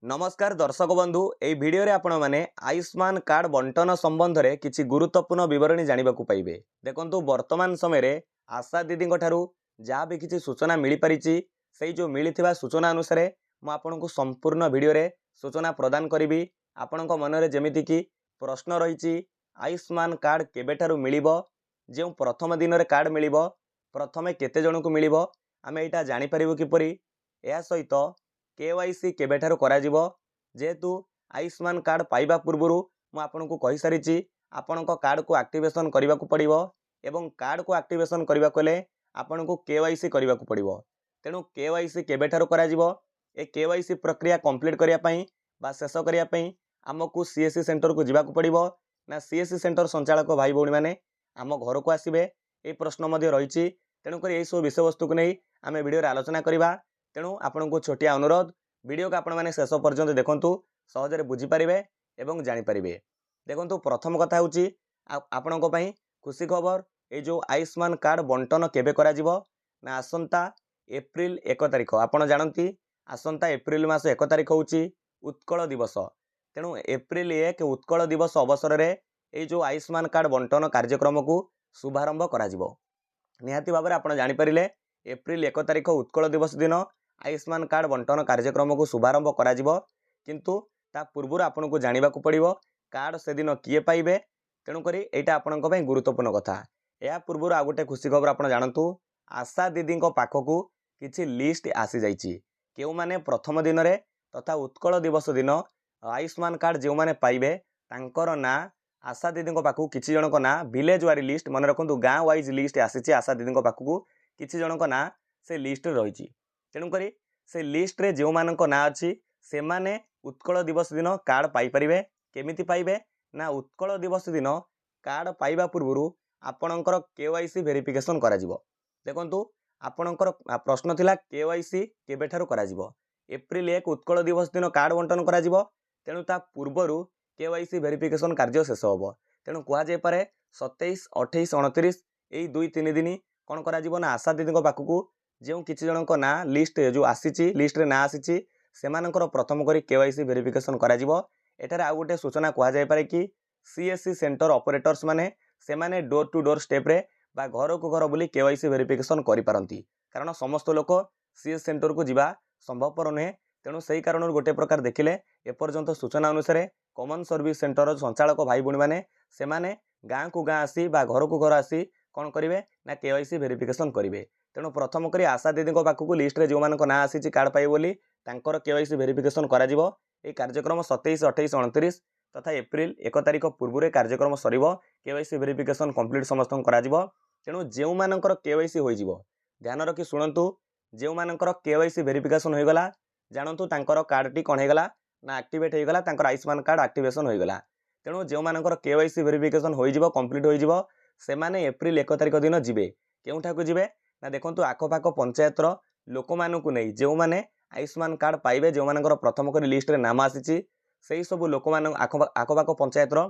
नमस्कार दर्शक बंधु ए भिडियो रे आपण माने आयुष्मान कार्ड बंटन संबंध रे किछि गुरुत्वपूर्ण विवरणी जानिबा को पाइबे। देखंतु वर्तमान समय रे आशा दीदी ठारू जहाँ भी किछि सूचना मिली परिछि सेई जो मिलिथिबा सूचना अनुसार मु आपनकु संपूर्ण भिडियो रे सूचना प्रदान करिवि। आपनक मन रे जेमिति कि प्रश्न रहिछि आयुष्मान कार्ड केबेठारू मिलिबो, जे प्रथम दिन रे कार्ड मिलिबो, प्रथमे केते जनकु मिलिबो, आमे एटा जानि परिबो किपरि, या सहित केवाईसी केबेठारू कराजिबो। जेहेतु आयुष्मान कार्ड पाइबा पूर्वरु मु आपनकु कहि सारिछि आपनक कार्ड को एक्टिवेशन करबा को पड़िबो एवं कार्ड को एक्टिवेशन करबा कोले आपनकु केवाईसी करबा को पड़िबो। तेणु केवाईसी केबेठारू कराजिबो, ए केवाईसी प्रक्रिया कंप्लीट करिया पई बा शेष करिया पई आमकु सीएससी सेंटर को जिबा को पड़िबो ना सीएससी सेंटर संचालक भाई भौणी माने आम घर को आसीबे, ए प्रश्न मध्ये रहिछि। तेणु करी ए सब विषय वस्तु को नै आमे वीडियो रे आलोचना करिबा। तेणु आपनकु छोटिया अनुरोध वीडियो को आपण माने शेष पर्यंत देखंतु, सहजरे बुझी पारिबे एवं जानि पारिबे। देखंतु प्रथम कथा होची आपनक पई खुशी खबर, ए जो आयुष्मान कार्ड बंटन केबे कराजिबो ना आसंता एप्रिल 1 तारिख। आपण जानंती आसंता एप्रिल मास 1 तारिख होची उत्कल दिवस। तेणु एप्रिल 1 उत्कल दिवस अवसर रे ए जो आयुष्मान कार्ड बंटन कार्यक्रम को शुभारंभ कराजिबो। निहाती भाबरे आपण जानि परिले एप्रिल 1 तारिख उत्कल दिवस दिन आयुष्मान कार्ड बंटन कार्यक्रम को शुभारंभ कराजिबो। किंतु ता पूर्व आपको जानवा पड़ो कार्ड से दिन किए पाइबे। तेणुक यहाँ आपण गुरुत्वपूर्ण कथा। या पूर्व आ गोटे खुशी खबर आप जानतु, आशा दीदी पाखक किछि लिस्ट आसी जाइछि केउ माने प्रथम दिन रे तथा उत्कल दिवस दिन आयुष्मान कार्ड जो माने पाइबे तांकर ना आशा दीदी पाखक किछि जनक ना विलेज वारी लिस्ट मन रखु गाँ वाइज लिस्ट आसी आशा दीदी पाखक किछि जनक ना से लिस्ट रही। तेणुक से लिस्ट रे जो मानक ना अच्छी से माने उत्कल दिवस दिन कार्ड पाई परिबे। केमिति पाइबे ना उत्कल दिवस दिन कार्ड पाइबा पूर्व आपणकर केवाईसी वेरिफिकेशन कराजिबो। देखंतु आपणकर प्रश्न थिला केवाईसी केबेठारू कराजिबो। एप्रिल 1 उत्कल दिवस दिन कार्ड बंटन कराजिबो। तेणु ता पूर्वरु केवाईसी वेरिफिकेशन कार्य शेष होबो। तेणु कुआ जे पारे 27, 28, 29 एई 2-3 दिन कोन कराजिबो ना आशा दीदी पाखकू जो किछि जनक ना लिस्ट जो आसीची लिस्ट रे ना आसीची सेमानकर प्रथम करी केवाईसी वेरिफिकेशन कराजिबो। एठारे आ गोटे सूचना कुआ जाय पारे कि सीएससी सेंटर ऑपरेटर्स माने सेमाने डोर टू डोर स्टेप रे बा घर को घर बुली केवाईसी वेरिफिकेशन करि पारंती, कारण समस्त लोक सीएस सेंटर को जिबा संभवपर नुहे। तेणु सही कारण गोटे प्रकार देखिले एपर्यंत सूचना अनुसार कॉमन सर्विस सेंटर संचालक भाई भौणी माने सेमाने गाँ को गाँ आसी बा घर को घर आसी कौन करेंगे ना केवाईसी वेरिफिकेशन करेंगे। तेणु प्रथम करी आशा दीदी पाखक लिस्ट रे जो मानक ना आसी कार्ड पाइबे बोली तांकर केवाईसी वेरिफिकेशन कराजिबो। ए कार्यक्रम 27, 28, 29 तथा एप्रिल 1 तारिख पूर्व कार्यक्रम सरिबो। केवाईसी वेरिफिकेशन कंप्लीट समस्त कराजिबो। तेणु जो मानकर केवाईसी होइजिबो ध्यान रखी शुणंतु, जो मानकर केवाईसी वेरिफिकेशन होइगला जानंतु तांकर कार्ड टी कोन हेगला ना एक्टिवेट होइगला, तांकर आयुष्मान कार्ड एक्टिवेशन होइगला। तेणु जो मानकर केवाईसी वेरिफिकेशन होइजिबो कंप्लीट होइजिबो से माने एप्रिल 1 तारिख दिन जिबे। केउठा को जिबे ना देखंतु आखपाख पंचायतर लोक मानकु नै जो माने आयुष्मान कार्ड पाइबे, जो मानकर प्रथम करी लिस्ट रे नाम आसीची सेही सब लोक मान आखपाख पंचायतर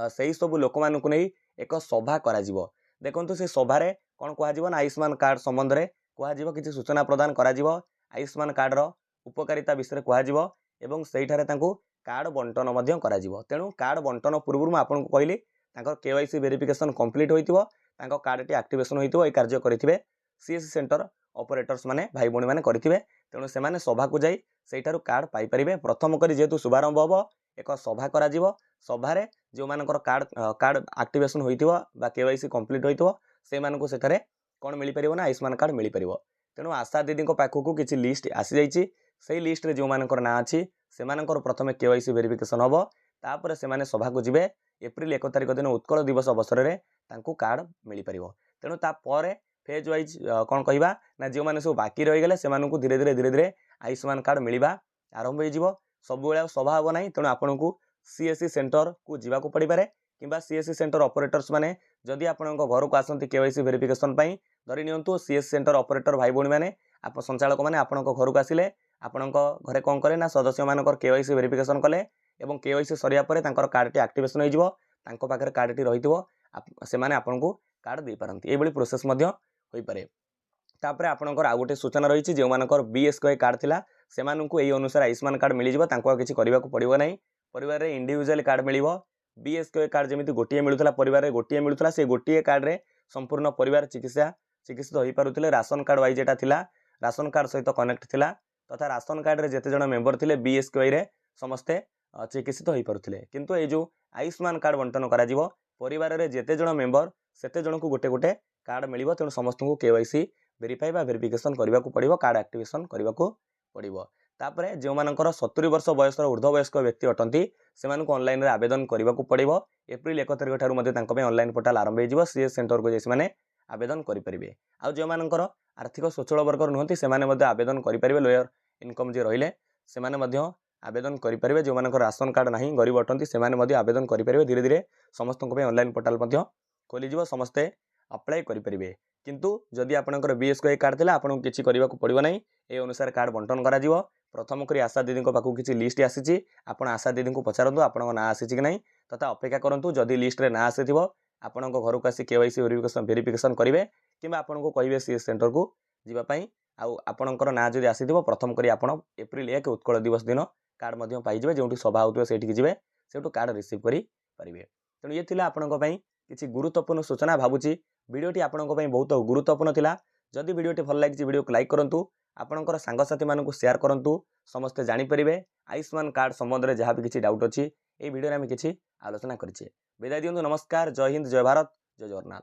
सेही सब लोक मानकु नै एक सभा कराजिबो। देखंतु से सभारे कोन कुआजिबो ना आयुष्मान कार्ड संबंध रे कुआजिबो, किछि सूचना प्रदान कराजिबो, आयुष्मान कार्ड रो उपकारिता विषय कुआजिबो एवं सेहिठारे तांकु कार्ड बंटन मध्य कराजिबो। तेणु कार्ड बंटन पूर्व मु आपन को कहली तांकर केवाईसी वेरिफिकेशन कंप्लीट होइतिबो, तांको कार्ड टी एक्टिवेशन होइतिबो। ए कार्य करिथिबे सीएससी सेंटर ऑपरेटर्स माने भाई भौणी माने करिथिबे। तेणु से माने सभा को जाई सेठारु कार्ड पाई परिबे। प्रथम करी जेतु शुभारंभ होबो एक सभा कराजिबो। सभारे जो मानकर कार्ड एक्टिवेशन होइतिबो बा केवाईसी कंप्लीट होइतिबो से मानकु सेठारे कोन मिली परिबो ना आयुष्मान कार्ड मिली परिबो। तेणु आशा दीदी पाखकू किछि लिस्ट आसी जाइछि, सेही लिस्ट रे जो मानकर ना अछि से मानकर प्रथमे केवाईसी वेरिफिकेशन होबो। तापर से माने सभा को जिबे। एप्रिल 1 तारिख दिन उत्कल दिवस अवसर रे तांकु कार्ड मिली परिबो। तेणु ता परे फेज वाइज कौन कहवा ना जो मैंने सब बाकी रही गले से धीरे धीरे आयुष्मान कार्ड मिलवा आरंभ हो सब सभा हम ना। तेणु आपन को सीएससी सेंटर को जावाक पड़ पारे कि सीएससी सेंटर ऑपरेटर्स माने जदि आपण घर को आसती केवाईसी वेरिफिकेशन धरी नियंतु सीएससी सेंटर ऑपरेटर भाई भौणी माने संचालक माने आपण घर को आसिले आपण घरे कौन कले ना सदस्य मानकर केवाईसी वेरिफिकेशन कले और केवाईसी सरिया परे तांकर कार्ड टी एक्टिवेशन हो पाखे कार्ड टी रही से माने आपण को कार्ड दे पारंती। एभली प्रोसेस मध्य होई पारे। तापरे आपणकर आ गोटे सूचना रही जो मानकर बीएसके कार्ड थिला ସେମାନଙ୍କୁ ଏହି ଅନୁସାରେ ଆୟୁଷ୍ମାନ କାର୍ଡ଼ ମିଳିଯିବ, ତାଙ୍କୁ ଆଉ କିଛି କରିବାକୁ ପଡ଼ିବ ନାହିଁ। ପରିବାରରେ ଇଣ୍ଡିଭିଜୁଆଲ କାର୍ଡ଼ ମିଳିବ। BSK କାର୍ଡ଼ ଯେମିତି ଗୋଟିଏ ମିଳୁଥିଲା, ପରିବାରରେ ଗୋଟିଏ ମିଳୁଥିଲା, ସେ ଗୋଟିଏ କାର୍ଡ଼ରେ ସମ୍ପୂର୍ଣ୍ଣ ପରିବାର ଚିକିତ୍ସିତ ହୋଇପାରୁଥିଲେ। ରାସନ କାର୍ଡ଼ ୱାଇଜ୍ ଏଟା ଥିଲା, ରାସନ କାର୍ଡ଼ ସହିତ କନେକ୍ଟ ଥିଲା, ତଥା ରାସନ କାର୍ଡ଼ରେ ଯେତେ ଜଣ ମେମ୍ବର ଥିଲେ BSKରେ ସମସ୍ତେ ଚିକିତ୍ସିତ ହୋଇପାରୁଥିଲେ। କିନ୍ତୁ ଏଇ ଯେଉଁ ଆୟୁଷ୍ମାନ କାର୍ଡ଼ ବଣ୍ଟନ କରାଯିବ, ପରିବାରରେ ଯେତେ ଜଣ ମେମ୍ବର ସେତେ ଜଣଙ୍କୁ ଗୋଟେ ଗୋଟେ କାର୍ଡ଼ ମିଳିବ। ତେଣୁ ସମସ୍ତଙ୍କୁ KYC ଭେରିଫାଇ ବା ଭେରିଫିକେସନ୍ କରିବାକୁ ପଡ଼ିବ, କାର୍ଡ଼ ଆକ୍ଟିଭେସନ୍ କରିବାକୁ ପଡ଼ିବ। ତାପରେ ଯେଉଁମାନଙ୍କର 70 ବର୍ଷ ବୟସର ଉର୍ଦ୍ଧ୍ୱ ବୟସ୍କ ବ୍ୟକ୍ତି ଅଟନ୍ତି ସେମାନଙ୍କୁ ଅନଲାଇନରେ ଆବେଦନ କରିବାକୁ ପଡ଼ିବ। ଏପ୍ରିଲ 1 ତାରିଖ ଠାରୁ ମଧ୍ୟ ତାଙ୍କ ପାଇଁ ଅନଲାଇନ୍ ପୋର୍ଟାଲ ଆରମ୍ଭ ହୋଇଯିବ। CS ସେଣ୍ଟରକୁ ଯାଇ ସେମାନେ ଆବେଦନ କରିପାରିବେ। ଆଉ ଯେଉଁମାନଙ୍କର ଆର୍ଥିକ ସ୍ୱଚ୍ଛଳ ବର୍ଗର ନୁହନ୍ତି ସେମାନେ ମଧ୍ୟ ଆବେଦନ କରିପାରିବେ। ଲୋୟର ଇନକମ୍ ଯିଏ ରହିଲେ ସେମାନେ ମଧ୍ୟ ଆବେଦନ କରିପାରିବେ। ଯେଉଁମାନଙ୍କର ରାସନ କାର୍ଡ଼ ନାହିଁ, ଗରିବ ଅଟନ୍ତି, ସେମାନେ ମଧ୍ୟ ଆବେଦନ କରିପାରିବେ। ଧୀରେ ଧୀରେ ସମସ୍ତଙ୍କ ପାଇଁ ଅନଲାଇନ୍ ପୋର୍ଟାଲ ମଧ୍ୟ ଖୋଲିଯିବ, ସମସ୍ତେ ଆପ୍ଲାଏ କରିପାରିବେ। କିନ୍ତୁ ଯଦି ଆପଣଙ୍କର BSK କାର୍ଡ଼ ଥିଲା ଆପଣଙ୍କୁ କିଛି କରିବାକୁ ପଡ଼ିବ ନାହିଁ। ଏ ଅନୁସାରେ କାର୍ଡ଼ ବଣ୍ଟନ କରାଯିବ। ପ୍ରଥମ କରି ଆଶା ଦିଦିଙ୍କ ପାଖକୁ କିଛି ଲିଷ୍ଟ ଆସିଛି, ଆପଣ ଆଶା ଦିଦିଙ୍କୁ ପଚାରନ୍ତୁ ଆପଣଙ୍କ ନାଁ ଆସିଛି କି ନାହିଁ, ତଥା ଅପେକ୍ଷା କରନ୍ତୁ। ଯଦି ଲିଷ୍ଟରେ ନାଁ ଆସିଥିବ ଆପଣଙ୍କ ଘରକୁ ଆସି KYC ଭେରିଫିକେସନ୍ କରିବେ, କିମ୍ବା ଆପଣଙ୍କୁ କହିବେ CS ସେଣ୍ଟରକୁ ଯିବା ପାଇଁ। ଆଉ ଆପଣଙ୍କର ନାଁ ଯଦି ଆସିଥିବ ପ୍ରଥମ କରି ଆପଣ ଏପ୍ରିଲ 1 ଉତ୍କଳ ଦିବସ ଦିନ କାର୍ଡ଼ ମଧ୍ୟ ପାଇଯିବେ। ଯେଉଁଠି ସଭା ହେଉଥିବ ସେଇଠିକି ଯିବେ, ସେଇଠୁ କାର୍ଡ଼ ରିସିଭ୍ କରିପାରିବେ। ତେଣୁ ଇଏ ଥିଲା ଆପଣଙ୍କ ପାଇଁ କିଛି ଗୁରୁତ୍ୱପୂର୍ଣ୍ଣ ସୂଚନା। ଭାବୁଛି ଭିଡ଼ିଓଟି ଆପଣଙ୍କ ପାଇଁ ବହୁତ ଗୁରୁତ୍ୱପୂର୍ଣ୍ଣ ଥିଲା। ଯଦି ଭିଡ଼ିଓଟି ଭଲ ଲାଗିଛି ଭିଡ଼ିଓକୁ ଲାଇକ୍ କରନ୍ତୁ, ଆପଣଙ୍କର ସାଙ୍ଗସାଥିମାନଙ୍କୁ ସେୟାର କରନ୍ତୁ, ସମସ୍ତେ ଜାଣିପାରିବେ ଆୟୁଷ୍ମାନ କାର୍ଡ଼ ସମ୍ବନ୍ଧରେ ଯାହା ବି କିଛି ଡାଉଟ୍ ଅଛି। ଏହି ଭିଡ଼ିଓରେ ଆମେ କିଛି ଆଲୋଚନା କରିଛେ। ବିଦାୟ ଦିଅନ୍ତୁ, ନମସ୍କାର, ଜୟ ହିନ୍ଦ, ଜୟ ଭାରତ, ଜୟ ଜଗନ୍ନାଥ।